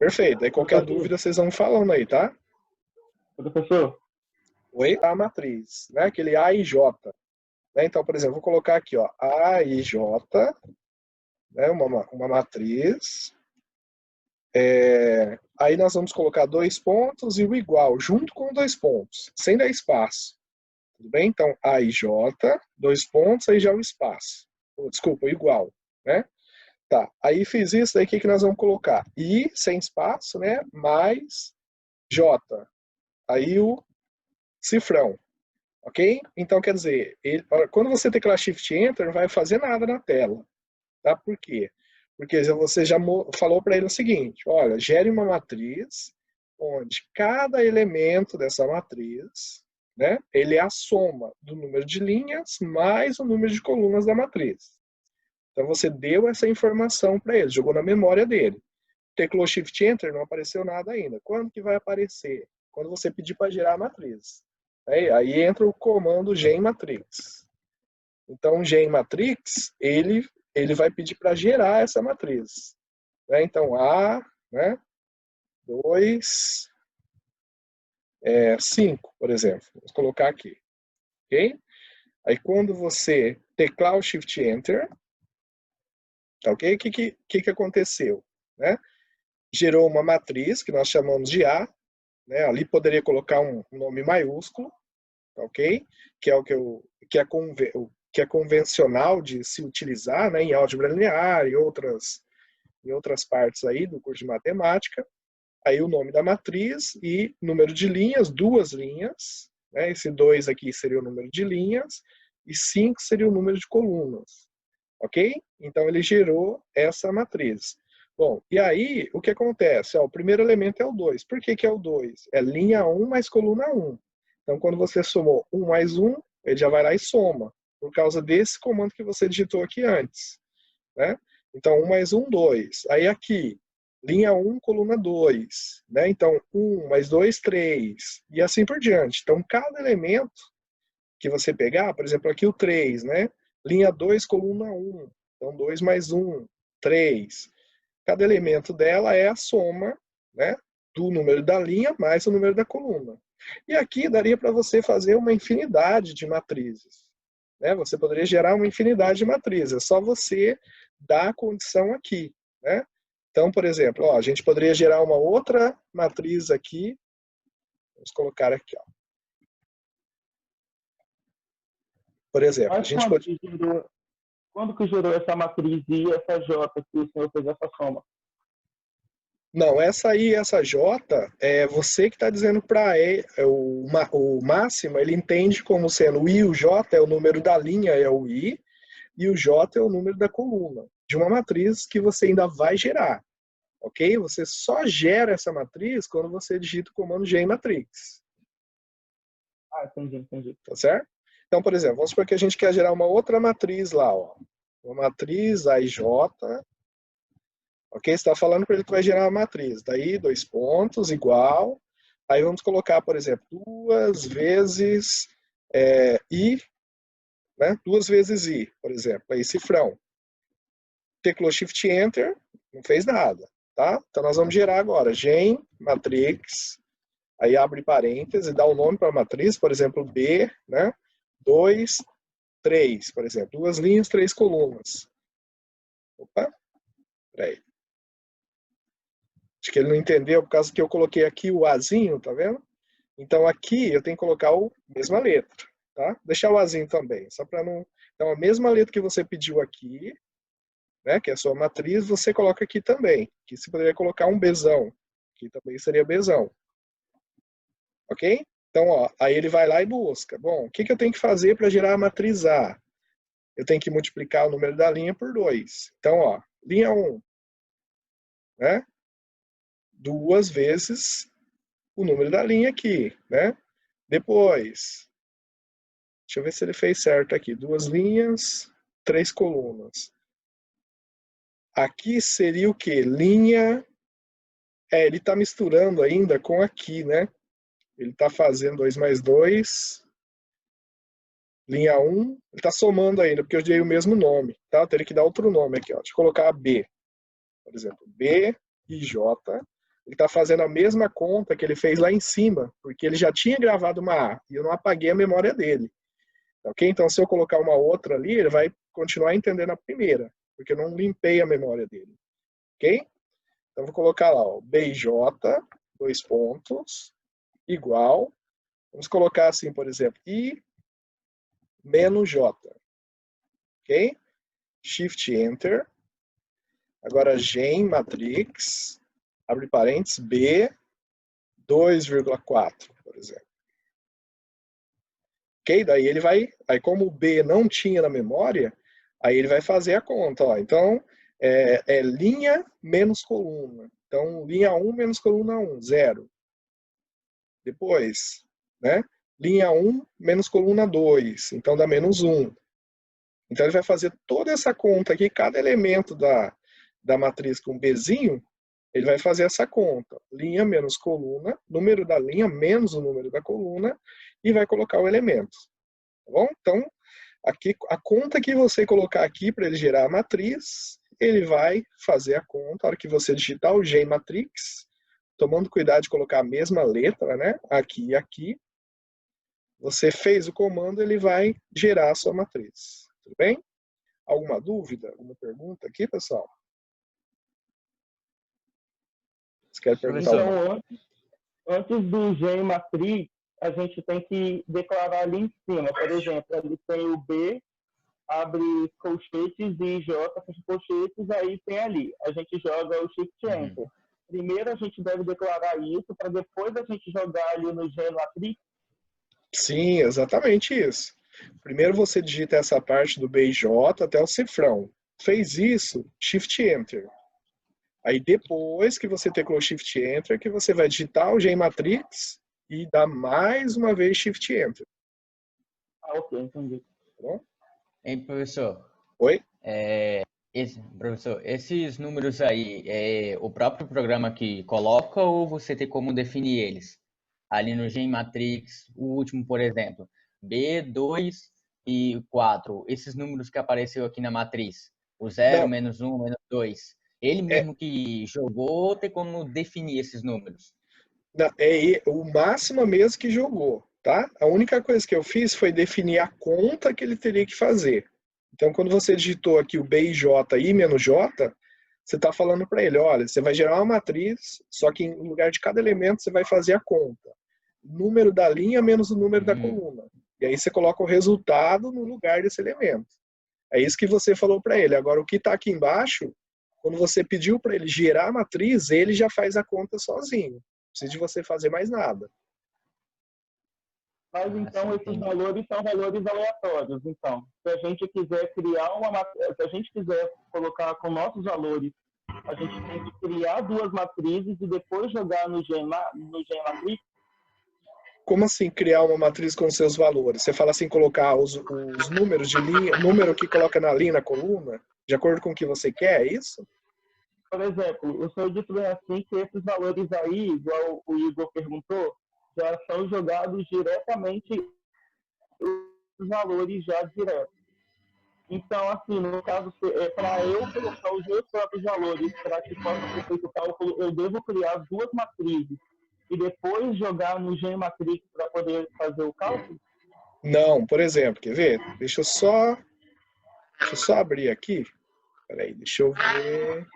Perfeito. Aí qualquer Professor, dúvida vocês vão falando aí, tá? professor, Oi? A matriz, né? Aquele A e J. Né? Então, por exemplo, vou colocar aqui, ó, A e J, né? Uma matriz. Aí nós vamos colocar dois pontos e o igual, junto com dois pontos, sem dar espaço. Tudo bem? Então, A e J, dois pontos, aí já o espaço. Desculpa, igual, né? Tá, aí fiz isso, daí o que nós vamos colocar? I, sem espaço, né? Mais J. Aí o cifrão, ok? Então, quer dizer, quando você teclar Shift Enter, não vai fazer nada na tela. Tá? Por quê? Porque você já falou para ele o seguinte, olha, gere uma matriz onde cada elemento dessa matriz, né, ele é a soma do número de linhas mais o número de colunas da matriz. Então você deu essa informação para ele, jogou na memória dele. Teclou Shift Enter, não apareceu nada ainda. Quando que vai aparecer? Quando você pedir para gerar a matriz. Aí entra o comando genmatrix. Então, o genmatrix, ele vai pedir para gerar essa matriz. Né? Então, A, né, 2, 5, por exemplo. Vamos colocar aqui. Ok? Aí, quando você teclar o Shift Enter, tá ok? O que aconteceu? Né? Gerou uma matriz, que nós chamamos de A. Né? Ali poderia colocar um nome maiúsculo, tá ok? Que é o que é convencional de se utilizar, né, em álgebra linear e outras partes aí do curso de matemática. Aí o nome da matriz e número de linhas, duas linhas. Né? Esse 2 aqui seria o número de linhas e 5 seria o número de colunas. Ok? Então ele gerou essa matriz. Bom, e aí o que acontece? Ó, o primeiro elemento é o 2. Por que é o 2? É linha 1 mais coluna 1. Então quando você somou 1 mais 1, ele já vai lá e soma, por causa desse comando que você digitou aqui antes. Né? Então 1 mais 1, 2. Aí aqui, linha 1, coluna 2. Né? Então 1 mais 2, 3. E assim por diante. Então cada elemento que você pegar, por exemplo, aqui o 3, né? Linha 2, coluna 1. Então, 2 mais 1, 3. Cada elemento dela é a soma, né, do número da linha mais o número da coluna. E aqui daria para você fazer uma infinidade de matrizes. Né? Você poderia gerar uma infinidade de matrizes. É só você dar a condição aqui. Né? Então, por exemplo, ó, a gente poderia gerar uma outra matriz aqui. Vamos colocar aqui. Ó. Por exemplo, a mas gente pode. quando que gerou essa matriz I e essa J que o senhor fez essa soma? Não, essa aí, essa J, é você que está dizendo para o máximo, ele entende como sendo o I e o J é o número da linha, é o I, e o J é o número da coluna, de uma matriz que você ainda vai gerar, ok? Você só gera essa matriz quando você digita o comando genmatrix, Ah, entendi, entendi. tá certo? Então, por exemplo, vamos supor que a gente quer gerar uma outra matriz lá, ó. Uma matriz AIJ, ok? Você está falando para ele que vai gerar uma matriz. Daí, dois pontos, igual. Aí vamos colocar, por exemplo, duas vezes I, né? Duas vezes I, por exemplo. Aí, cifrão. Teclou Shift Enter, não fez nada, tá? Então, nós vamos gerar agora gen matrix. Aí, abre parênteses, dá o nome para a matriz, por exemplo, B, né? 2, 3, por exemplo. Duas linhas, três colunas. Opa, peraí. Acho que ele não entendeu por causa que eu coloquei aqui o Azinho, tá vendo? Então aqui eu tenho que colocar a mesma letra, tá? Deixar o Azinho também, só para não... Então a mesma letra que você pediu aqui, né, que é a sua matriz, você coloca aqui também. Aqui você poderia colocar um Bzão, que também seria Bzão. Ok? Então, ó, aí ele vai lá e busca. Bom, o que eu tenho que fazer para gerar a matriz A? Eu tenho que multiplicar o número da linha por 2. Então, ó, linha 1, né? Duas vezes o número da linha aqui, né? Depois, deixa eu ver se ele fez certo aqui. Duas linhas, três colunas. Aqui seria o quê? Linha... ele está misturando ainda com aqui, né? Ele está fazendo 2 mais 2, linha 1. Ele está somando ainda, porque eu dei o mesmo nome, tá? Eu teria que dar outro nome aqui, ó. Deixa eu colocar B, por exemplo. B e J. ele está fazendo a mesma conta que ele fez lá em cima, porque ele já tinha gravado uma A e eu não apaguei a memória dele. Ok? Então, se eu colocar uma outra ali, ele vai continuar entendendo a primeira, porque eu não limpei a memória dele. Ok? Então, vou colocar lá, ó, BJ, dois pontos, igual. Vamos colocar assim, por exemplo, I menos J. Ok? Shift Enter. Agora, Gen matrix, abre parênteses, B, 2,4, por exemplo. Ok? Daí ele vai, aí como o B não tinha na memória, aí ele vai fazer a conta. Ó. Então, é linha menos coluna. Então, linha 1 menos coluna 1, 0. Depois, né? Linha 1 menos coluna 2, então dá menos 1. Então, ele vai fazer toda essa conta aqui, cada elemento da matriz com Bzinho, ele vai fazer essa conta. Linha menos coluna, número da linha menos o número da coluna, e vai colocar o elemento. Tá bom? Então, aqui, a conta que você colocar aqui para ele gerar a matriz, ele vai fazer a conta. A hora que você digitar o Gen matrix, tomando cuidado de colocar a mesma letra, né? Aqui e aqui. Você fez o comando, ele vai gerar a sua matriz. Tudo bem? Alguma dúvida? Alguma pergunta aqui, pessoal? Você quer perguntar Então, antes do Gen matrix, a gente tem que declarar ali em cima. Por exemplo, ali tem o B, abre colchetes, e J, fecha colchetes, aí tem ali. A gente joga o Shift Enter. Primeiro a gente deve declarar isso, para depois a gente jogar ali no Gen matrix. Sim, exatamente isso. Primeiro você digita essa parte do BJ até o cifrão. Fez isso, Shift Enter. Aí depois que você teclou Shift Enter, que você vai digitar o Gen matrix e dar mais uma vez Shift Enter. Ah, ok, entendi. Tá bom? Hein, professor? Oi? Professor, esses números aí, é o próprio programa que coloca ou você tem como definir eles? Ali no Gen Matrix, o último, por exemplo, B2 e 4, esses números que apareceu aqui na matriz, o 0, Não, menos 1, menos 2, ele é, mesmo que jogou tem como definir esses números? não, é o máximo mesmo que jogou, tá? A única coisa que eu fiz foi definir a conta que ele teria que fazer. Então, quando você digitou aqui o B e J, I menos J, você está falando para ele, olha, você vai gerar uma matriz, só que no lugar de cada elemento você vai fazer a conta. Número da linha menos o número da coluna. E aí você coloca o resultado no lugar desse elemento. É isso que você falou para ele. Agora, o que está aqui embaixo, quando você pediu para ele gerar a matriz, ele já faz a conta sozinho. Não precisa de você fazer mais nada. Mas então esses valores são valores aleatórios. Então, se a gente quiser criar se a gente quiser colocar com nossos valores, a gente tem que criar duas matrizes e depois jogar no Gen matrix. Como assim criar uma matriz com seus valores? Você fala assim, colocar os números de linha, número que coloca na linha, na coluna, de acordo com o que você quer, é isso? Por exemplo, o senhor disse bem assim que esses valores aí, igual o Igor perguntou, já são jogados diretamente os valores já diretos. Então, assim, no caso, para eu colocar os meus próprios valores para que possa ser feito o cálculo, eu devo criar duas matrizes e depois jogar no Gen matrix para poder fazer o cálculo? Não, por exemplo, quer ver? Deixa eu só abrir aqui. Peraí, deixa eu ver.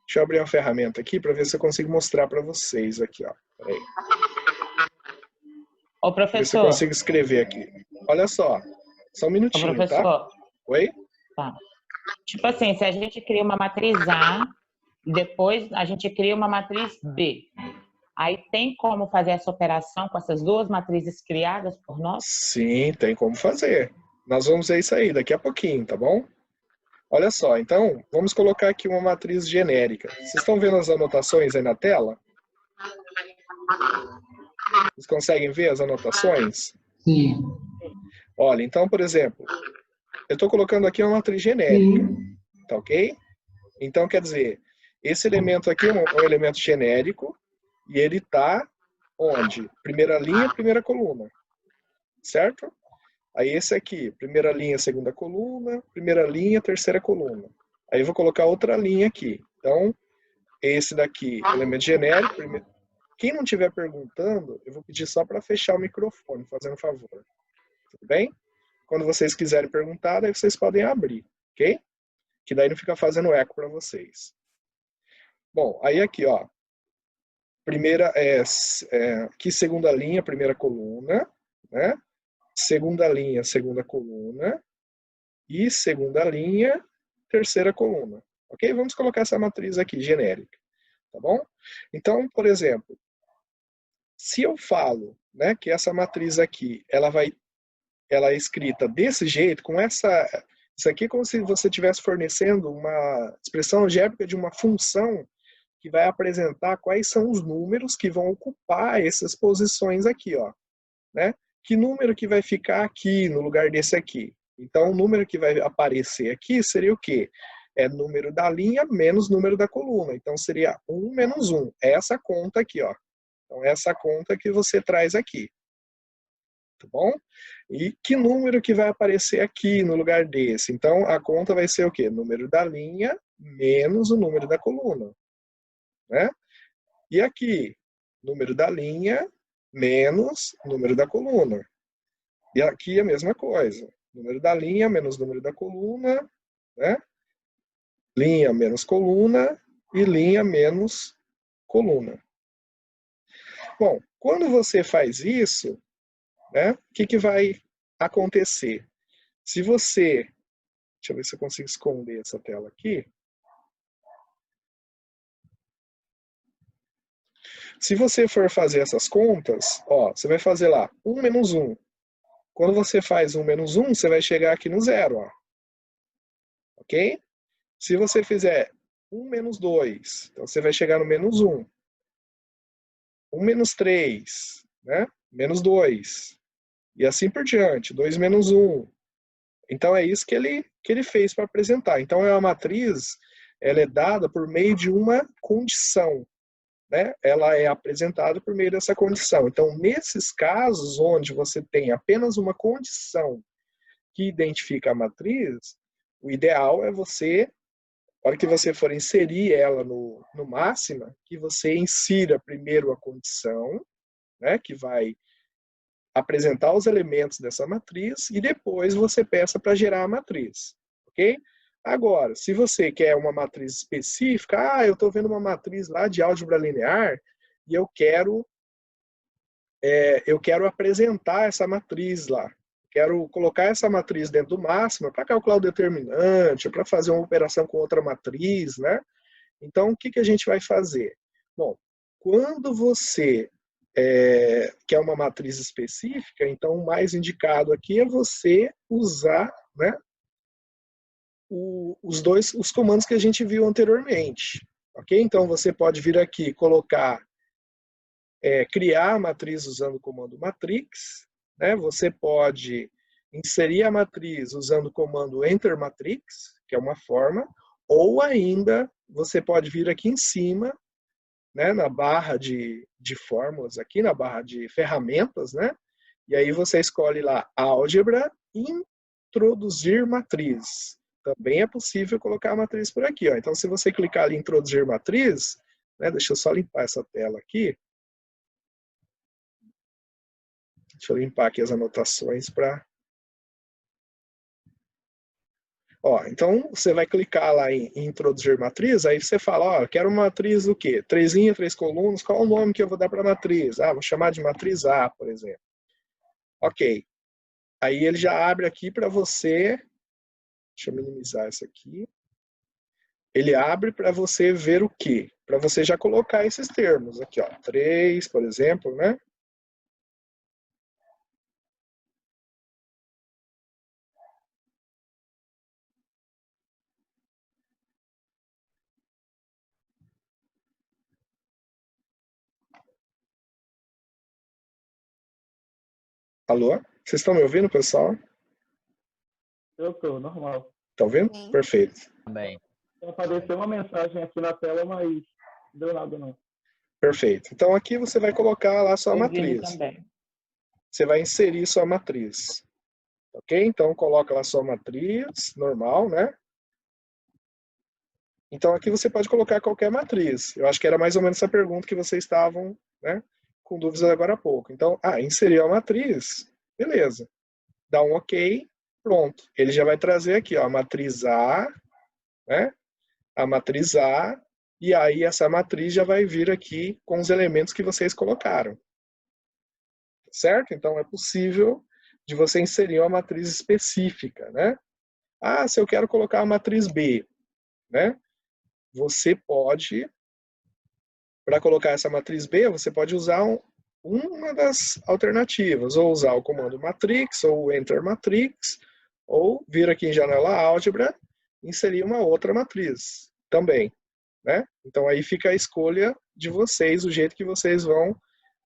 Deixa eu abrir uma ferramenta aqui para ver se eu consigo mostrar para vocês aqui, ó. Peraí. Ô, Ver se eu professor. consigo escrever aqui. Olha só. Só um Ô, minutinho, tá? professor. Oi? Tá. Tipo assim, se a gente cria uma matriz A, depois a gente cria uma matriz B. Aí tem como fazer essa operação com essas duas matrizes criadas por nós? Sim, tem como fazer. Nós vamos ver isso aí daqui a pouquinho, tá bom? Olha só, então, vamos colocar aqui uma matriz genérica. Vocês estão vendo as anotações aí na tela? Vocês conseguem ver as anotações? Sim. Olha, então, por exemplo, eu estou colocando aqui uma matriz genérica, tá ok? Então, quer dizer, esse elemento aqui é um elemento genérico e ele está onde? Primeira linha, primeira coluna, certo? Aí esse aqui, primeira linha, segunda coluna, primeira linha, terceira coluna. Aí eu vou colocar outra linha aqui. Então, esse daqui, elemento genérico. Primeiro. Quem não estiver perguntando, eu vou pedir só para fechar o microfone, fazendo um favor. Tudo bem? Quando vocês quiserem perguntar, aí vocês podem abrir, ok? Que daí não fica fazendo eco para vocês. Bom, aí aqui, ó. Primeira aqui segunda linha, primeira coluna, né? Segunda linha, segunda coluna. E segunda linha, terceira coluna. Ok? Vamos colocar essa matriz aqui, genérica. Tá bom? Então, por exemplo, se eu falo, né, que essa matriz aqui, ela é escrita desse jeito, com isso aqui é como se você estivesse fornecendo uma expressão algébrica de uma função que vai apresentar quais são os números que vão ocupar essas posições aqui, ó, né? Que número que vai ficar aqui no lugar desse aqui? Então, o número que vai aparecer aqui seria o quê? É número da linha menos número da coluna. Então, seria 1 menos 1. É essa conta aqui, ó. Então, é essa conta que você traz aqui. Tá bom? E que número que vai aparecer aqui no lugar desse? Então, a conta vai ser o quê? Número da linha menos o número da coluna. Né? E aqui, número da linha menos número da coluna. E aqui a mesma coisa. Número da linha menos número da coluna, né? Linha menos coluna e linha menos coluna. Bom, quando você faz isso, né, o que vai acontecer? Se você... Deixa eu ver se eu consigo esconder essa tela aqui. Se você for fazer essas contas, ó, você vai fazer lá 1 menos 1. Quando você faz 1 menos 1, você vai chegar aqui no zero, ó. Ok? Se você fizer 1 menos 2, então você vai chegar no menos 1. 1 menos 3, né? Menos 2. E assim por diante, 2 menos 1. Então é isso que ele fez para apresentar. Então é uma matriz, ela é dada por meio de uma condição. Né? Ela é apresentada por meio dessa condição. Então, nesses casos onde você tem apenas uma condição que identifica a matriz, o ideal é você, na hora que você for inserir ela no máxima, que você insira primeiro a condição, né, que vai apresentar os elementos dessa matriz, e depois você peça para gerar a matriz. Ok? Agora, se você quer uma matriz específica, eu estou vendo uma matriz lá de álgebra linear e eu quero apresentar essa matriz lá. Quero colocar essa matriz dentro do máximo para calcular o determinante, para fazer uma operação com outra matriz, né? Então, o que a gente vai fazer? Bom, quando você quer uma matriz específica, então o mais indicado aqui é você usar, né, os comandos que a gente viu anteriormente. Ok? Então você pode vir aqui colocar, criar a matriz usando o comando matrix, né? Você pode inserir a matriz usando o comando enter matrix, que é uma forma, ou ainda você pode vir aqui em cima, né, na barra de fórmulas, aqui na barra de ferramentas, né? E aí você escolhe lá álgebra, introduzir matriz. Também é possível colocar a matriz por aqui, ó. Então, se você clicar ali em introduzir matriz, né, deixa eu só limpar essa tela aqui. Deixa eu limpar aqui as anotações para... Ó, então, você vai clicar lá em introduzir matriz, aí você fala, ó, eu quero uma matriz do quê? 3 linhas, 3 colunas, qual o nome que eu vou dar para a matriz? Ah, vou chamar de matriz A, por exemplo. Ok. Aí ele já abre aqui para você... Deixa eu minimizar isso aqui. Ele abre para você ver o quê? Para você já colocar esses termos. Aqui, ó, 3, por exemplo, né? Alô? Vocês estão me ouvindo, pessoal? Eu tô, normal. Estão ouvindo? Sim. Perfeito. Também. Apareceu uma mensagem aqui na tela, mas não deu nada não. Perfeito. Então aqui você vai colocar lá sua Ouvindo matriz. também. Você vai inserir sua matriz. Ok? Então coloca lá sua matriz, normal, né? Então aqui você pode colocar qualquer matriz. Eu acho que era mais ou menos essa pergunta que vocês estavam, né, com dúvidas agora há pouco. Então, inseriu a matriz, beleza. Dá um OK, pronto. Ele já vai trazer aqui, ó, a matriz A, né? A matriz A, e aí essa matriz já vai vir aqui com os elementos que vocês colocaram. Certo? Então é possível de você inserir uma matriz específica, né? Se eu quero colocar a matriz B, né? Você pode, para colocar essa matriz B, você pode usar uma das alternativas, ou usar o comando matrix, ou enter matrix, ou vir aqui em janela álgebra, inserir uma outra matriz também, né? Então aí fica a escolha de vocês, o jeito que vocês vão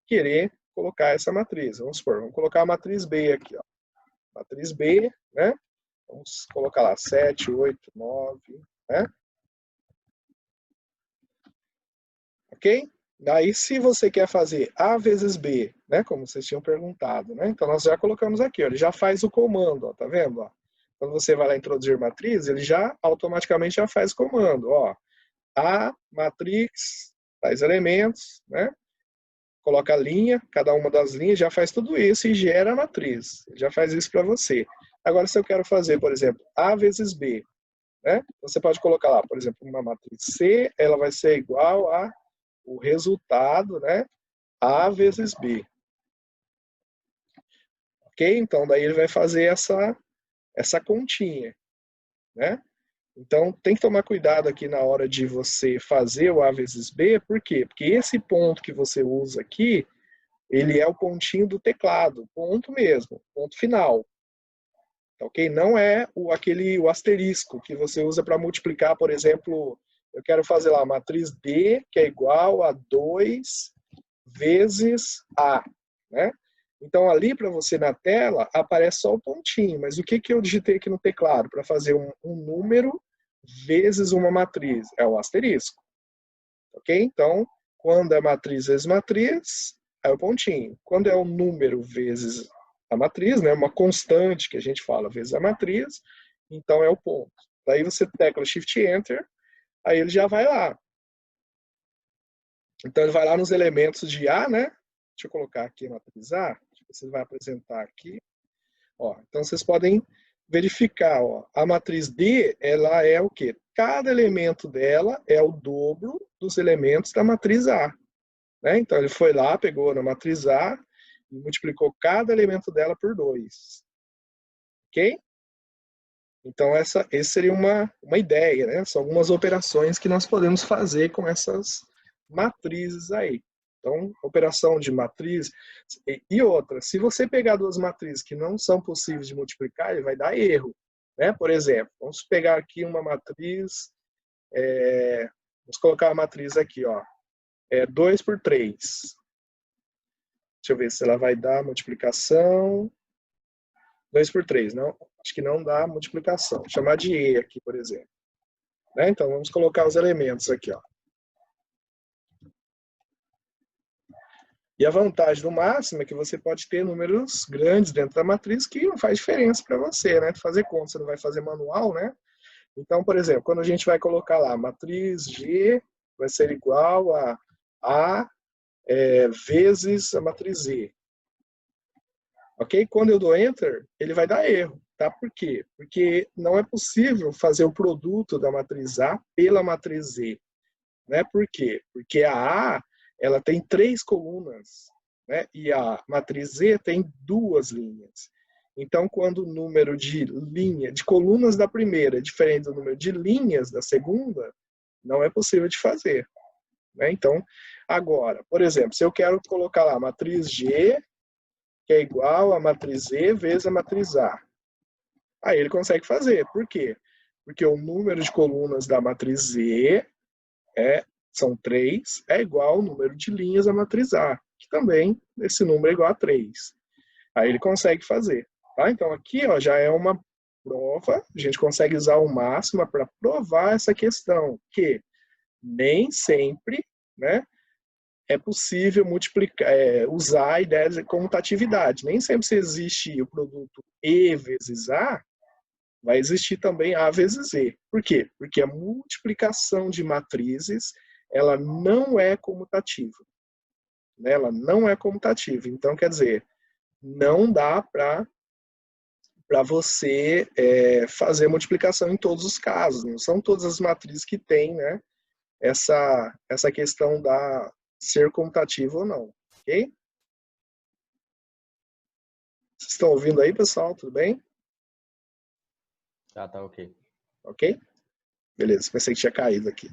querer colocar essa matriz. Vamos supor, vamos colocar a matriz B aqui, ó. Matriz B, né? Vamos colocar lá 7, 8, 9, né? Ok? Daí, se você quer fazer A vezes B, né? Como vocês tinham perguntado, né? Então, nós já colocamos aqui, ó, ele já faz o comando, ó, tá vendo? Ó? Quando você vai lá introduzir matriz, ele já automaticamente já faz o comando, ó. A matrix, tais elementos, né? Coloca a linha, cada uma das linhas já faz tudo isso e gera a matriz. Ele já faz isso para você. Agora, se eu quero fazer, por exemplo, A vezes B, né? Você pode colocar lá, por exemplo, uma matriz C, ela vai ser igual a o resultado, né? A vezes B. Ok? Então, daí ele vai fazer essa continha, né? Então, tem que tomar cuidado aqui na hora de você fazer o A vezes B, por quê? Porque esse ponto que você usa aqui, ele é o pontinho do teclado, ponto mesmo, ponto final. Ok? Não é o asterisco que você usa para multiplicar, por exemplo, eu quero fazer lá a matriz D, que é igual a 2 vezes A, né? Então, ali para você na tela, aparece só o pontinho, mas o que eu digitei aqui no teclado para fazer um número vezes uma matriz? É o asterisco. Ok? Então, quando é matriz vezes matriz, é o pontinho. Quando é o número vezes a matriz, né, uma constante que a gente fala vezes a matriz, então é o ponto. Daí você tecla Shift Enter, aí ele já vai lá. Então ele vai lá nos elementos de A, né? Deixa eu colocar aqui a matriz A, você vai apresentar aqui. Ó, então vocês podem verificar, ó, a matriz D, ela é o quê? Cada elemento dela é o dobro dos elementos da matriz A. Né? Então ele foi lá, pegou na matriz A e multiplicou cada elemento dela por 2. Ok? Então essa seria uma ideia, né? São algumas operações que nós podemos fazer com essas matrizes aí. Então, operação de matriz. E outra, se você pegar duas matrizes que não são possíveis de multiplicar, ele vai dar erro. Né? Por exemplo, vamos pegar aqui uma matriz, vamos colocar a matriz aqui, ó, 2 por 3. Deixa eu ver se ela vai dar multiplicação. 2 por 3, não, acho que não dá multiplicação. Vou chamar de E aqui, por exemplo. Né? Então, vamos colocar os elementos aqui, ó. E a vantagem do máximo é que você pode ter números grandes dentro da matriz que não faz diferença para você, né? Fazer conta, você não vai fazer manual, né? Então, por exemplo, quando a gente vai colocar lá, matriz G vai ser igual a A vezes a matriz Z. Ok? Quando eu dou Enter, ele vai dar erro. Tá? Por quê? Porque não é possível fazer o produto da matriz A pela matriz Z. Né? Por quê? Porque a A ela tem 3 colunas, né? E a matriz Z tem 2 linhas. Então, quando o número de colunas da primeira é diferente do número de linhas da segunda, não é possível de fazer. Né? Então, agora, por exemplo, se eu quero colocar lá a matriz G, que é igual a matriz Z vezes a matriz A. Aí ele consegue fazer. Por quê? Porque o número de colunas da matriz Z são 3, é igual ao número de linhas da matriz A, que também esse número é igual a 3. Aí ele consegue fazer. Tá? Então aqui ó, já é uma prova, a gente consegue usar o máximo para provar essa questão, que nem sempre, né, é possível multiplicar, usar a ideia de comutatividade. Nem sempre se existe o produto E vezes A, vai existir também A vezes Z. Por quê? Porque a multiplicação de matrizes, ela não é comutativa. Né? Ela não é comutativa. Então, quer dizer, não dá para você fazer multiplicação em todos os casos. Não são todas as matrizes que têm, né, essa questão da ser comutativo ou não. Ok? Vocês estão ouvindo aí, pessoal? Tudo bem? Tá ok. Ok? Beleza, pensei que tinha caído aqui.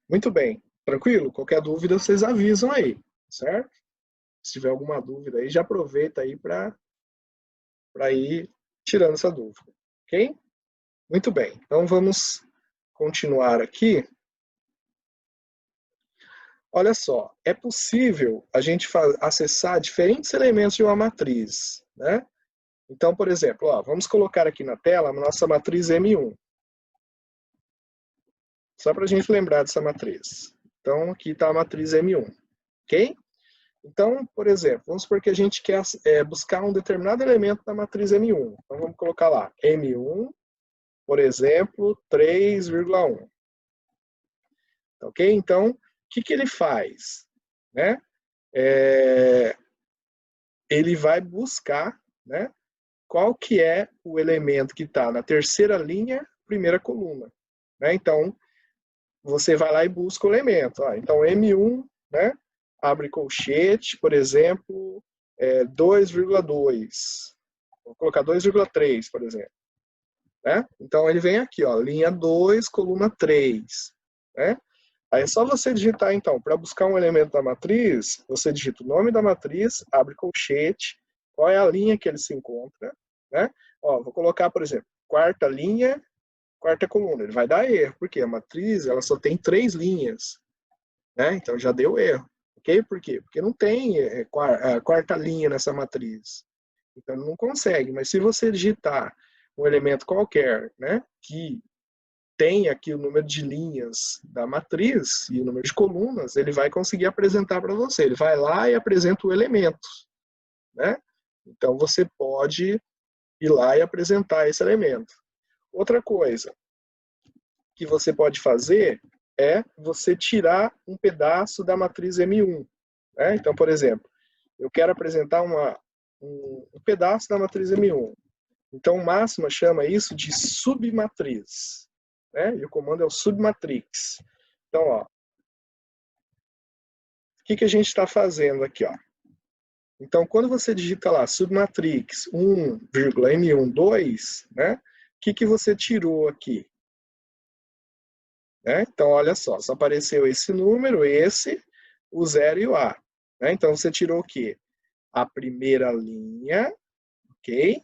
Muito bem. Tranquilo? Qualquer dúvida, vocês avisam aí, certo? Se tiver alguma dúvida aí, já aproveita aí para ir tirando essa dúvida. Ok? Muito bem. Então, vamos continuar aqui. Olha só, é possível a gente acessar diferentes elementos de uma matriz, né? Então, por exemplo, ó, vamos colocar aqui na tela a nossa matriz M1. Só para a gente lembrar dessa matriz. Então, aqui está a matriz M1, ok? Então, por exemplo, vamos supor que a gente quer buscar um determinado elemento da matriz M1. Então, vamos colocar lá, M1, por exemplo, 3,1. Ok? Então, o que ele faz? Né? Ele vai buscar, né, qual que é o elemento que está na terceira linha, primeira coluna. Né? Então, você vai lá e busca o elemento. Então, M1, né, abre colchete, por exemplo, 2,2. Vou colocar 2,3, por exemplo. Né? Então, ele vem aqui, ó, linha 2, coluna 3. Né? Aí é só você digitar, então, para buscar um elemento da matriz, você digita o nome da matriz, abre colchete, qual é a linha que ele se encontra, né? Ó, vou colocar, por exemplo, quarta linha, quarta coluna. Ele vai dar erro, porque a matriz ela só tem 3 linhas, né? Então já deu erro, ok? Por quê? Porque não tem quarta linha nessa matriz. Então ele não consegue. Mas se você digitar um elemento qualquer, né, que tem aqui o número de linhas da matriz e o número de colunas, ele vai conseguir apresentar para você. Ele vai lá e apresenta o elemento, né? Então você pode ir lá e apresentar esse elemento. Outra coisa que você pode fazer é você tirar um pedaço da matriz M1. Né? Então, por exemplo, eu quero apresentar um pedaço da matriz M1. Então, o Máxima chama isso de submatriz. Né? E o comando é o submatrix. Então, ó, o que a gente está fazendo aqui? Ó? Então, quando você digita lá submatrix 1,M12, né? O que você tirou aqui? Né? Então, olha só apareceu esse número, o 0 e o A. Né? Então, você tirou o quê? A primeira linha, ok?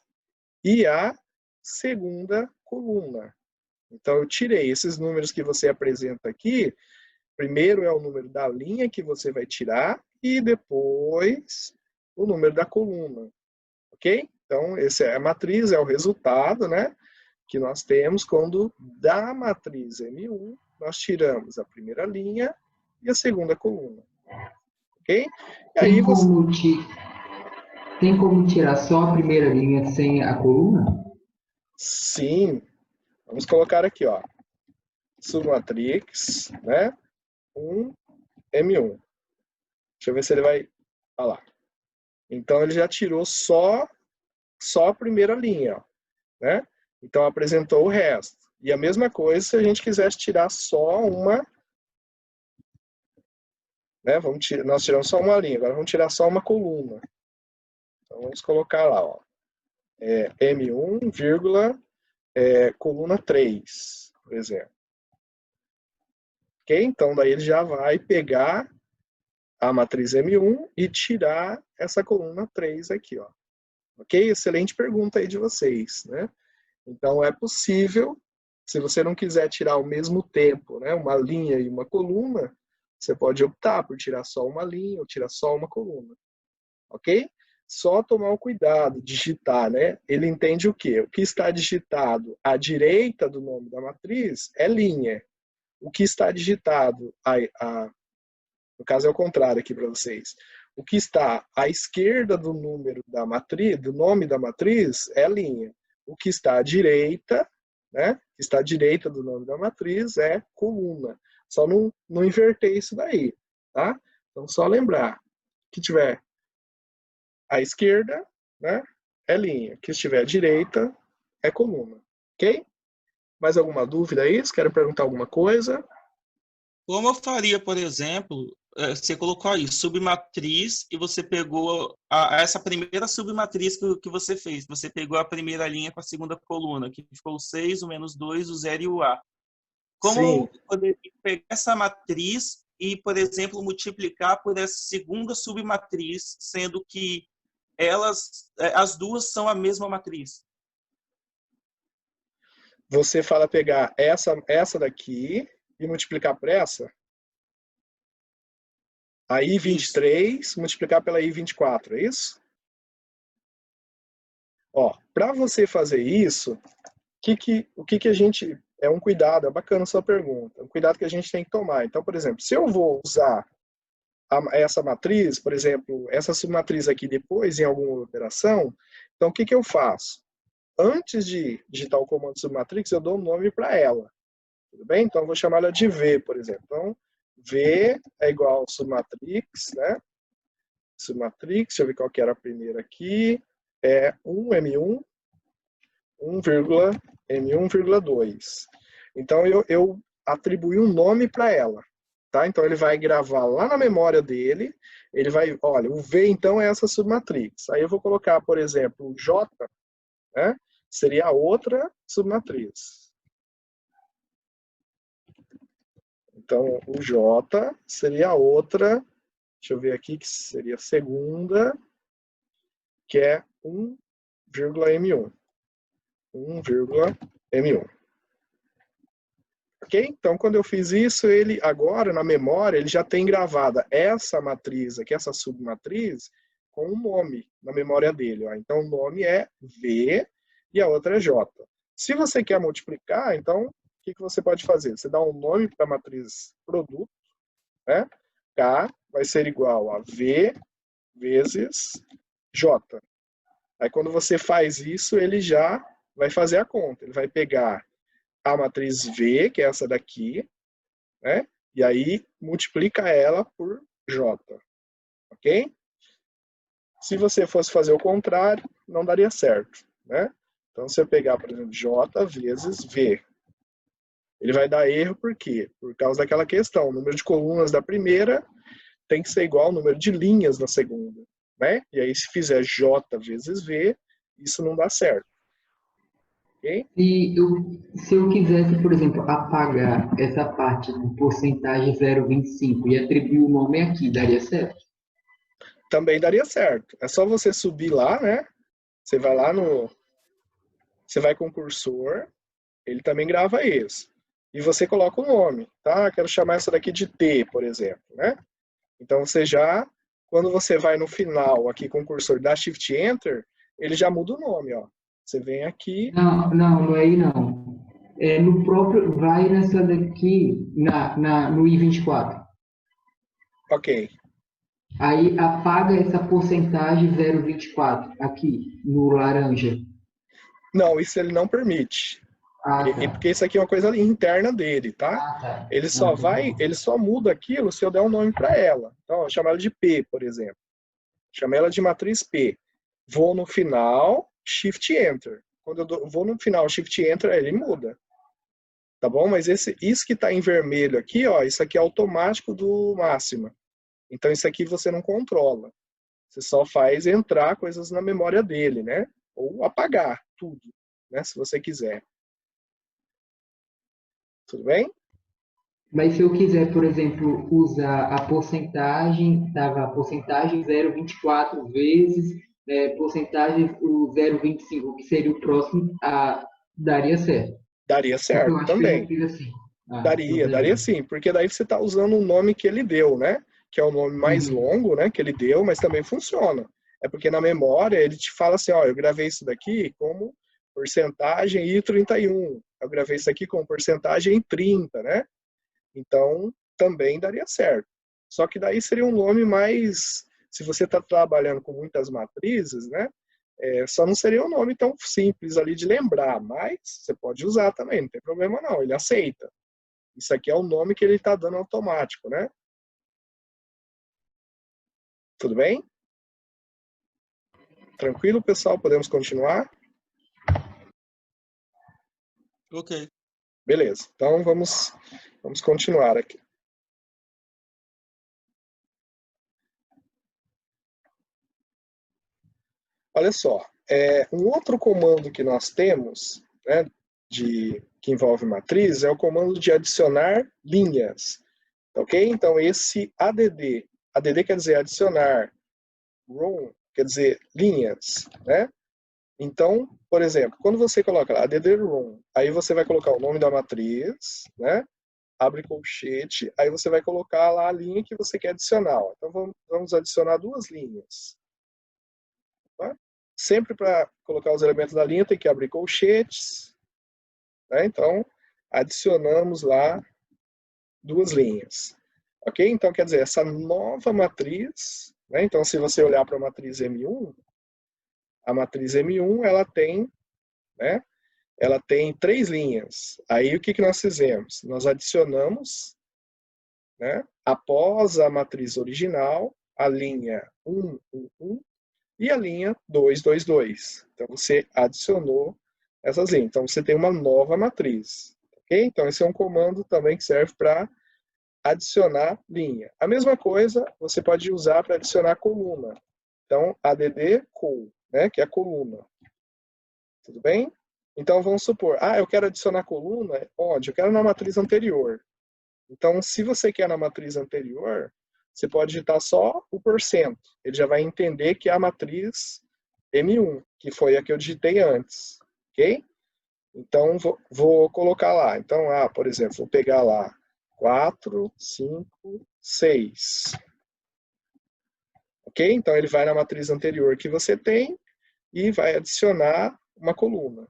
E a segunda coluna. Então, eu tirei esses números que você apresenta aqui. Primeiro é o número da linha que você vai tirar e depois o número da coluna, ok? Então, essa é a matriz, é o resultado, né, que nós temos quando da matriz M1 nós tiramos a primeira linha e a segunda coluna, ok? E aí tem como tirar só a primeira linha sem a coluna? Sim. Vamos colocar aqui, ó, submatrix, né, 1M1. Deixa eu ver se ele vai falar. Então, ele já tirou só a primeira linha, ó, né? Então, apresentou o resto. E a mesma coisa se a gente quisesse tirar só uma, né? Nós tiramos só uma linha, agora vamos tirar só uma coluna. Então, vamos colocar lá, ó, M1, coluna 3, por exemplo. Ok? Então, daí ele já vai pegar a matriz M1 e tirar essa coluna 3 aqui, ó. Ok? Excelente pergunta aí de vocês, né? Então, é possível, se você não quiser tirar ao mesmo tempo, né, uma linha e uma coluna, você pode optar por tirar só uma linha ou tirar só uma coluna. Ok? Só tomar o cuidado, digitar, né? Ele entende o quê? O que está digitado à direita do nome da matriz é linha. O que está digitado, no caso é o contrário aqui para vocês. O que está à esquerda do número da matriz, do nome da matriz, é linha. o que está à direita, né? Que está à direita do nome da matriz é coluna. Só não inverter isso daí, tá? Então, só lembrar que tiver à esquerda, né? É linha. Que estiver à direita é coluna, ok? Mais alguma dúvida aí? Vocês querem perguntar alguma coisa? Como eu faria, por exemplo, você colocou aí submatriz e você pegou essa primeira submatriz que você fez. Você pegou a primeira linha com a segunda coluna, que ficou o 6, o -2, o 0 e o A. Como Sim. eu poderia pegar essa matriz e, por exemplo, multiplicar por essa segunda submatriz, sendo que as duas são a mesma matriz? Você fala pegar essa daqui e multiplicar por essa? A I23 multiplicar pela I24, é isso? Ó, para você fazer isso, o que a gente... É um cuidado, é bacana a sua pergunta. Um cuidado que a gente tem que tomar. Então, por exemplo, se eu vou usar essa matriz, por exemplo, essa submatriz aqui depois em alguma operação, então o que eu faço? Antes de digitar o comando submatrix, eu dou um nome para ela. Tudo bem? Então, eu vou chamar ela de V, por exemplo. Então, V é igual submatrix, né? Submatrix, deixa eu ver qual que era a primeira aqui. É 1M1, 1,M1,2. Então, eu atribuí um nome para ela. Tá? Então, ele vai gravar lá na memória dele. Ele vai, olha, o V, então, é essa submatrix. Aí eu vou colocar, por exemplo, o J, né? Seria a outra submatriz. Então, o J seria a outra, deixa eu ver aqui, que seria a segunda, que é 1,M1. 1,M1. Ok? Então, quando eu fiz isso, ele agora, na memória, ele já tem gravada essa matriz aqui, essa submatriz, com um nome na memória dele. Ó. Então, o nome é V e a outra é J. Se você quer multiplicar, então, o que você pode fazer? Você dá um nome para a matriz produto, né? K vai ser igual a V vezes J. Aí, quando você faz isso, ele já vai fazer a conta. Ele vai pegar a matriz V, que é essa daqui, né? E aí, multiplica ela por J. Ok? Se você fosse fazer o contrário, não daria certo, né? Então, se eu pegar, por exemplo, J vezes V, ele vai dar erro por quê? Por causa daquela questão, o número de colunas da primeira tem que ser igual ao número de linhas da segunda, né? E aí, se fizer J vezes V, isso não dá certo. Ok? Se eu quisesse, por exemplo, apagar essa parte de porcentagem 0,25 e atribuir o nome aqui, daria certo? Também daria certo. É só você subir lá, né? Você vai lá no... Você vai com o cursor, ele também grava isso. E você coloca o nome, tá? Quero chamar essa daqui de T, por exemplo, né? Então, você já... Quando você vai no final, aqui com o cursor, dá Shift Enter, ele já muda o nome, ó. Você vem aqui... Não é aí não. É no próprio... Vai nessa daqui, no I24. Ok. Aí apaga essa porcentagem 0,24 aqui, no laranja. Não, isso ele não permite. Ah, tá. Porque isso aqui é uma coisa interna dele, tá? Ah, tá. Ele só muda aquilo se eu der um nome para ela. Então, eu chamo ela de P, por exemplo. Chamo ela de matriz P. Vou no final, Shift Enter. Quando eu vou no final, Shift Enter, ele muda. Tá bom? Mas isso que está em vermelho aqui, ó, isso aqui é automático do máxima. Então, isso aqui você não controla. Você só faz entrar coisas na memória dele, né? Ou apagar tudo, né? Se você quiser. Tudo bem? Mas se eu quiser, por exemplo, usar a porcentagem, tava a porcentagem 0,24 vezes porcentagem o 0,25, que seria o próximo, daria certo. Daria Porque eu certo acho que eu também. já fiz assim. Daria sim, porque daí você está usando o nome que ele deu, né? Que é o nome mais longo, né? Que ele deu, mas também funciona. É porque na memória ele te fala assim, ó, eu gravei isso daqui como porcentagem I31. Eu gravei isso aqui como porcentagem em 30, né? Então, também daria certo. Só que daí seria um nome mais... Se você está trabalhando com muitas matrizes, né? Só não seria um nome tão simples ali de lembrar, mas você pode usar também, não tem problema não, ele aceita. Isso aqui é o nome que ele está dando automático, né? Tudo bem? Tranquilo, pessoal? Podemos continuar? Ok. Beleza, então vamos continuar aqui. Olha só, um outro comando que nós temos, né, que envolve matriz, é o comando de adicionar linhas. Ok? Então, esse add quer dizer adicionar, row quer dizer linhas, né? Então, por exemplo, quando você coloca lá add row, aí você vai colocar o nome da matriz, né? Abre colchete, aí você vai colocar lá a linha que você quer adicionar. Então, vamos adicionar 2 linhas. Tá? Sempre para colocar os elementos da linha tem que abrir colchetes, né? Então, adicionamos lá 2 linhas. Ok? Então, quer dizer, essa nova matriz, né? Então, se você olhar para a matriz M1, a matriz M1, ela tem, né? Ela tem 3 linhas. Aí, o que nós fizemos? Nós adicionamos, né? Após a matriz original, a linha 1, 1, 1 e a linha 2, 2, 2. Então, você adicionou essas linhas. Então, você tem uma nova matriz. Ok? Então, esse é um comando também que serve para adicionar linha. A mesma coisa você pode usar para adicionar coluna. Então, add col, né, que é a coluna. Tudo bem? Então, vamos supor, eu quero adicionar coluna, onde? Eu quero na matriz anterior. Então, se você quer na matriz anterior, você pode digitar só o porcento. Ele já vai entender que é a matriz M1, que foi a que eu digitei antes. Ok? Então, vou colocar lá. Então, por exemplo, vou pegar lá 4, 5, 6. Ok? Então, ele vai na matriz anterior que você tem e vai adicionar uma coluna.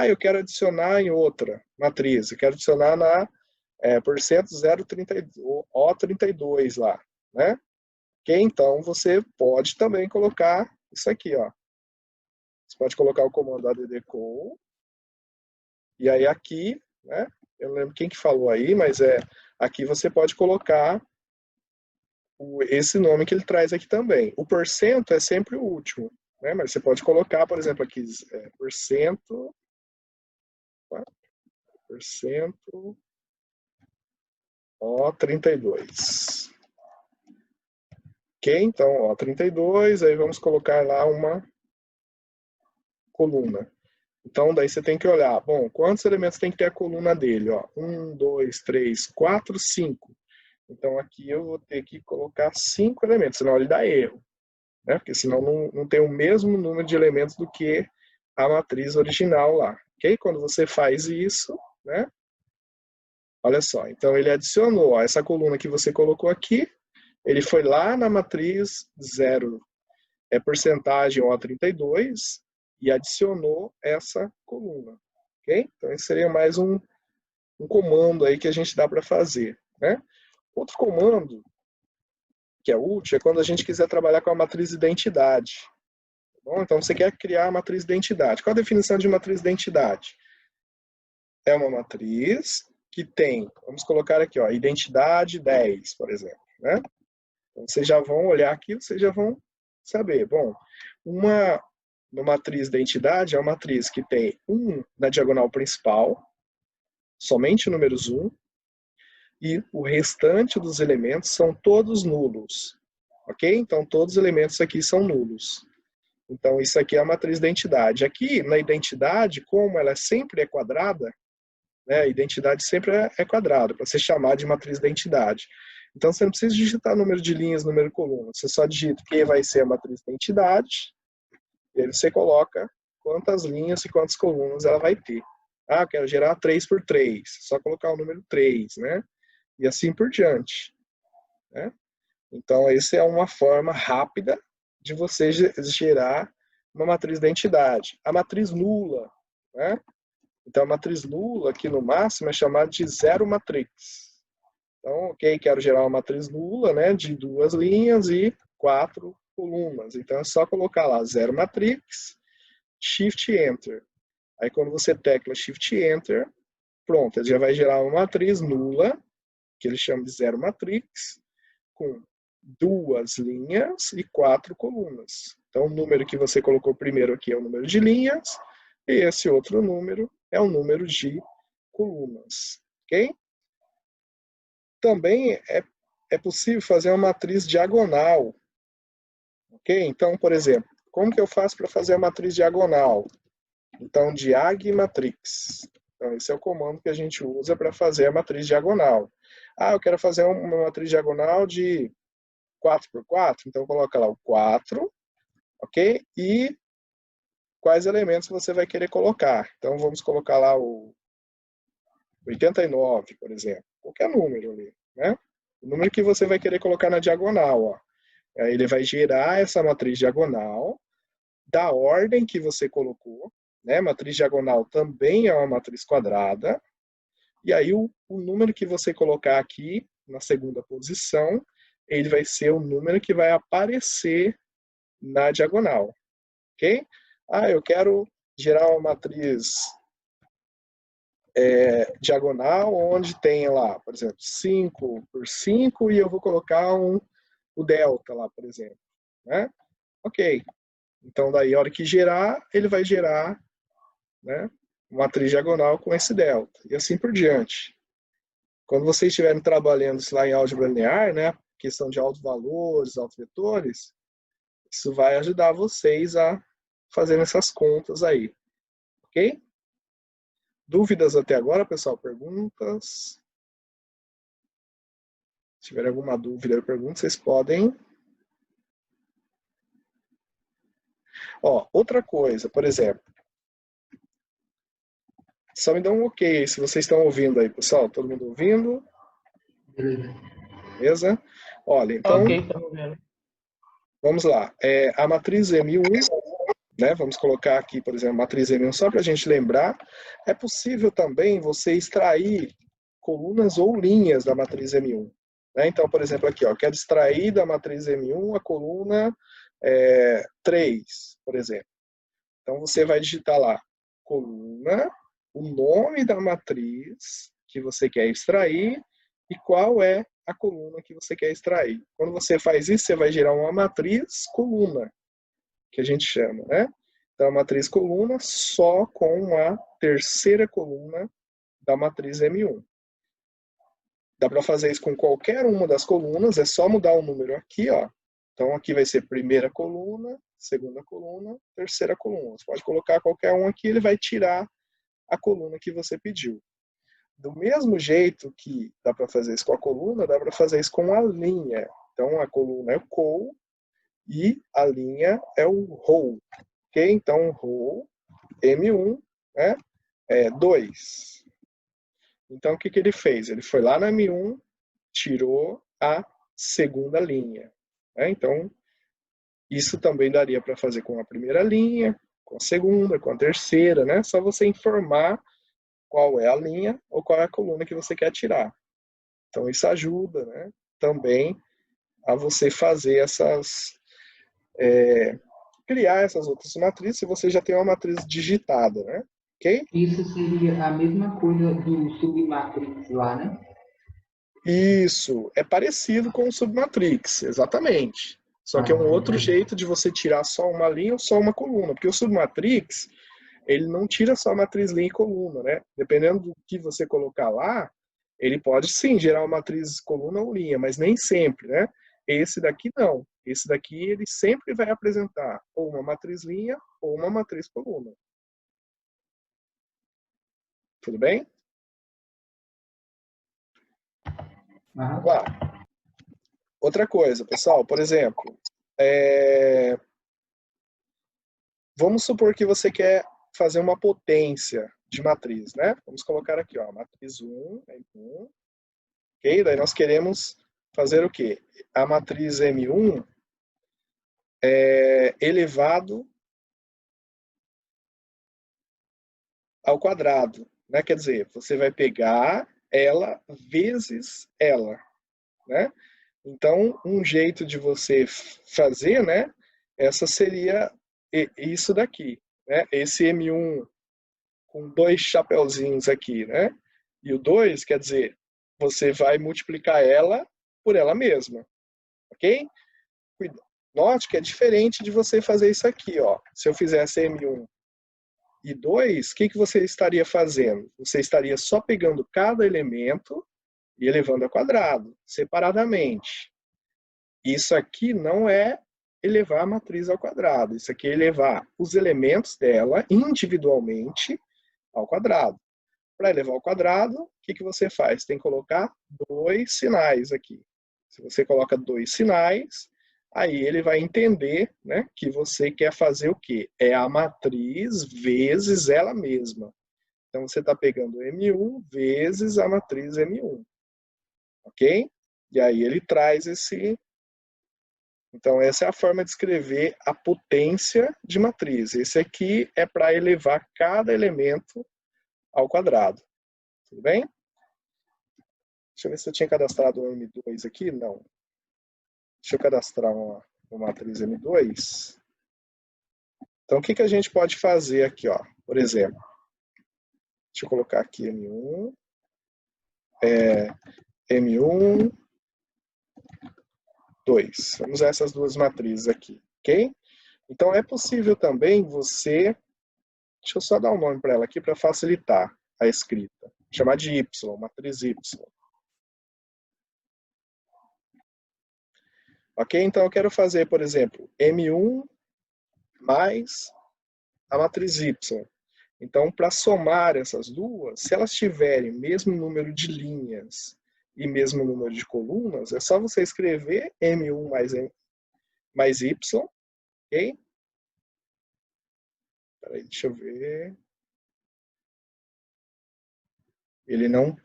Eu quero adicionar em outra matriz. Eu quero adicionar na porcento 0,32, O32 lá. Né? Ok? Então, você pode também colocar isso aqui. Ó. Você pode colocar o comando addcol. E aí aqui, né? Eu não lembro quem que falou aí, mas aqui você pode colocar esse nome que ele traz aqui também. O porcento é sempre o último, né? Mas você pode colocar, por exemplo, aqui porcento, O32. Ok? Então, O32, aí vamos colocar lá uma coluna. Então, daí você tem que olhar, bom, quantos elementos tem que ter a coluna dele? 1, 2, 3, 4, 5. Então, aqui eu vou ter que colocar 5 elementos, senão ele dá erro. Né? Porque senão não tem o mesmo número de elementos do que a matriz original lá. Ok? Quando você faz isso, né? Olha só, então ele adicionou essa coluna que você colocou aqui, ele foi lá na matriz 0, porcentagem O32, e adicionou essa coluna. Ok? Então esse seria mais um comando aí que a gente dá para fazer. Né? Outro comando que é útil é quando a gente quiser trabalhar com a matriz identidade. Tá bom? Então você quer criar a matriz identidade. Qual a definição de matriz identidade? É uma matriz que tem, vamos colocar aqui, identidade 10, por exemplo. Né? Então vocês já vão olhar aqui, vocês já vão saber. Bom, uma matriz identidade é uma matriz que tem 1 na diagonal principal, somente números 1, e o restante dos elementos são todos nulos. Ok? Então, todos os elementos aqui são nulos. Então, isso aqui é a matriz identidade. Aqui, na identidade, como ela sempre é quadrada, né, a identidade sempre é quadrada, para você chamar de matriz identidade. Então, você não precisa digitar número de linhas, número de colunas. Você só digita que vai ser a matriz identidade, e aí você coloca quantas linhas e quantas colunas ela vai ter. Eu quero gerar 3 por 3. Só colocar o número 3, né? E assim por diante. Né? Então, essa é uma forma rápida de você gerar uma matriz de identidade. A matriz nula, né? Então, a matriz nula, aqui no máximo, é chamada de zero matrix. Então, ok, quero gerar uma matriz nula, né, de 2 linhas e 4 colunas. Então, é só colocar lá 0 matrix, Shift Enter. Aí, quando você tecla Shift Enter, pronto, ele já vai gerar uma matriz nula, que ele chama de 0 matrix, com 2 linhas e 4 colunas. Então, o número que você colocou primeiro aqui é o número de linhas, e esse outro número é o número de colunas. Ok? Também é possível fazer uma matriz diagonal. Ok? Então, por exemplo, como que eu faço para fazer a matriz diagonal? Então, diag matrix. Então, esse é o comando que a gente usa para fazer a matriz diagonal. Ah, eu quero fazer uma matriz diagonal de 4 por 4, então coloca lá o 4, ok? E quais elementos você vai querer colocar. Então, vamos colocar lá o 89, por exemplo. Qualquer número ali, né? O número que você vai querer colocar na diagonal, ó. Aí ele vai gerar essa matriz diagonal da ordem que você colocou, né? Matriz diagonal também é uma matriz quadrada. E aí o número que você colocar aqui na segunda posição, ele vai ser o número que vai aparecer na diagonal. Ok? Ah, eu quero gerar uma matriz diagonal onde tem lá, por exemplo, 5 por 5 e eu vou colocar o delta lá, por exemplo. Né? Ok. Então, daí, a hora que gerar, ele vai gerar, né, uma matriz diagonal com esse delta. E assim por diante. Quando vocês estiverem trabalhando isso lá em álgebra linear, né, questão de autovalores, autovetores, isso vai ajudar vocês a fazer essas contas aí. Ok? Dúvidas até agora, pessoal? Perguntas? Se tiver alguma dúvida ou pergunta, vocês podem. Ó, outra coisa, por exemplo. Só me dá um ok se vocês estão ouvindo aí, pessoal. Todo mundo ouvindo? Beleza? Olha, então, Ok, estamos vendo. vamos lá. A matriz M1, né? Vamos colocar aqui, por exemplo, a matriz M1 só para a gente lembrar. É possível também você extrair colunas ou linhas da matriz M1. Né? Então, por exemplo, aqui, ó, quero extrair da matriz M1 a coluna 3, por exemplo. Então, você vai digitar lá, coluna, o nome da matriz que você quer extrair e qual é a coluna que você quer extrair. Quando você faz isso, você vai gerar uma matriz coluna, que a gente chama, né? Então, a matriz coluna só com a terceira coluna da matriz M1. Dá para fazer isso com qualquer uma das colunas, é só mudar o número aqui, ó. Então, aqui vai ser primeira coluna, segunda coluna, terceira coluna. Você pode colocar qualquer um aqui, ele vai tirar a coluna que você pediu. Do mesmo jeito que dá para fazer isso com a coluna, dá para fazer isso com a linha. Então, a coluna é o col e a linha é o row. Ok? Então, row, M1, né, é 2. Então, o que ele fez? Ele foi lá na M1, tirou a segunda linha. Né? Então, isso também daria para fazer com a primeira linha, com a segunda, com a terceira, né? Só você informar qual é a linha ou qual é a coluna que você quer tirar. Então, isso ajuda, né, também a você fazer criar essas outras matrizes se você já tem uma matriz digitada, né? Ok? Isso seria a mesma coisa do submatrix lá, né? Isso, é parecido com o submatrix, exatamente. Só que é um outro jeito de você tirar só uma linha ou só uma coluna, porque o submatrix, ele não tira só matriz linha e coluna, né? Dependendo do que você colocar lá, ele pode sim gerar uma matriz coluna ou linha, mas nem sempre, né? Esse daqui não. Esse daqui ele sempre vai apresentar ou uma matriz linha ou uma matriz coluna. Tudo bem? Vamos lá. Outra coisa, pessoal, por exemplo, vamos supor que você quer fazer uma potência de matriz, né? Vamos colocar aqui, ó, matriz 1, M1, ok? Daí nós queremos fazer o quê? A matriz M1 elevado ao quadrado, né? Quer dizer, você vai pegar ela vezes ela, né? Então, um jeito de você fazer, né? Essa seria isso daqui, né? Esse M1 com 2 chapeuzinhos aqui, né? E o 2, quer dizer, você vai multiplicar ela por ela mesma, ok? Note que é diferente de você fazer isso aqui, ó. Se eu fizesse M1 e 2, o que você estaria fazendo? Você estaria só pegando cada elemento e elevando ao quadrado, separadamente. Isso aqui não é elevar a matriz ao quadrado. Isso aqui é elevar os elementos dela individualmente ao quadrado. Para elevar ao quadrado, o que você faz? Tem que colocar 2 sinais aqui. Se você coloca 2 sinais, aí ele vai entender, né, que você quer fazer o quê? É a matriz vezes ela mesma. Então, você está pegando M1 vezes a matriz M1. Ok? E aí ele traz esse... Então, essa é a forma de escrever a potência de matriz. Esse aqui é para elevar cada elemento ao quadrado. Tudo bem? Deixa eu ver se eu tinha cadastrado um M2 aqui. Não. Deixa eu cadastrar uma matriz M2. Então, o que a gente pode fazer aqui, ó? Por exemplo, deixa eu colocar aqui M1. M1, 2. Vamos usar essas duas matrizes aqui, ok? Então, é possível também você... Deixa eu só dar um nome para ela aqui para facilitar a escrita. Vou chamar de Y, matriz Y. Ok? Então, eu quero fazer, por exemplo, M1 mais a matriz Y. Então, para somar essas duas, se elas tiverem mesmo número de linhas e mesmo número de colunas, é só você escrever M1 mais Y, ok? Peraí, deixa eu ver. Ele não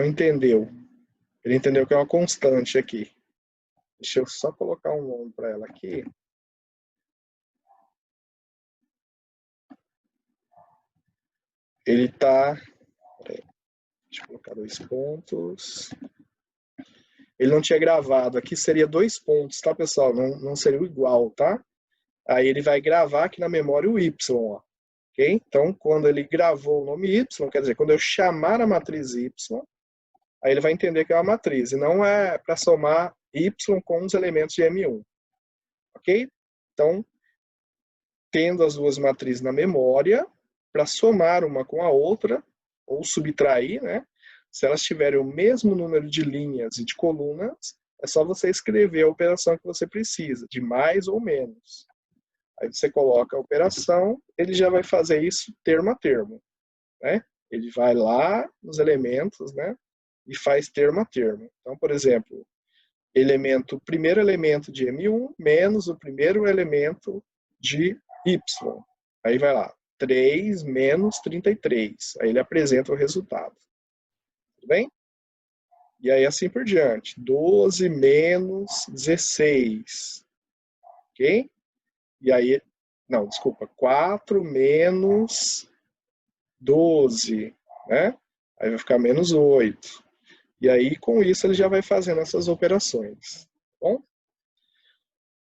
entendeu. Ele entendeu que é uma constante aqui. Deixa eu só colocar um nome para ela aqui. Ele está... Deixa eu colocar 2 pontos. Ele não tinha gravado. Aqui seria 2 pontos, tá, pessoal? Não seria igual, tá? Aí ele vai gravar aqui na memória o Y, ó. Ok? Então, quando ele gravou o nome Y, quer dizer, quando eu chamar a matriz Y, aí ele vai entender que é uma matriz. E não é para somar Y com os elementos de M1. Ok? Então, tendo as duas matrizes na memória, para somar uma com a outra, ou subtrair, né? Se elas tiverem o mesmo número de linhas e de colunas, é só você escrever a operação que você precisa, de mais ou menos. Aí você coloca a operação, ele já vai fazer isso termo a termo, né? Ele vai lá nos elementos, né? E faz termo a termo. Então, por exemplo, primeiro elemento de M1 menos o primeiro elemento de Y. Aí vai lá, 3 menos 33. Aí ele apresenta o resultado. Tudo bem? E aí assim por diante. 12 menos 16. Ok? E aí, não, desculpa, 4 menos 12, né? Aí vai ficar menos 8. E aí, com isso, ele já vai fazendo essas operações. Tá bom?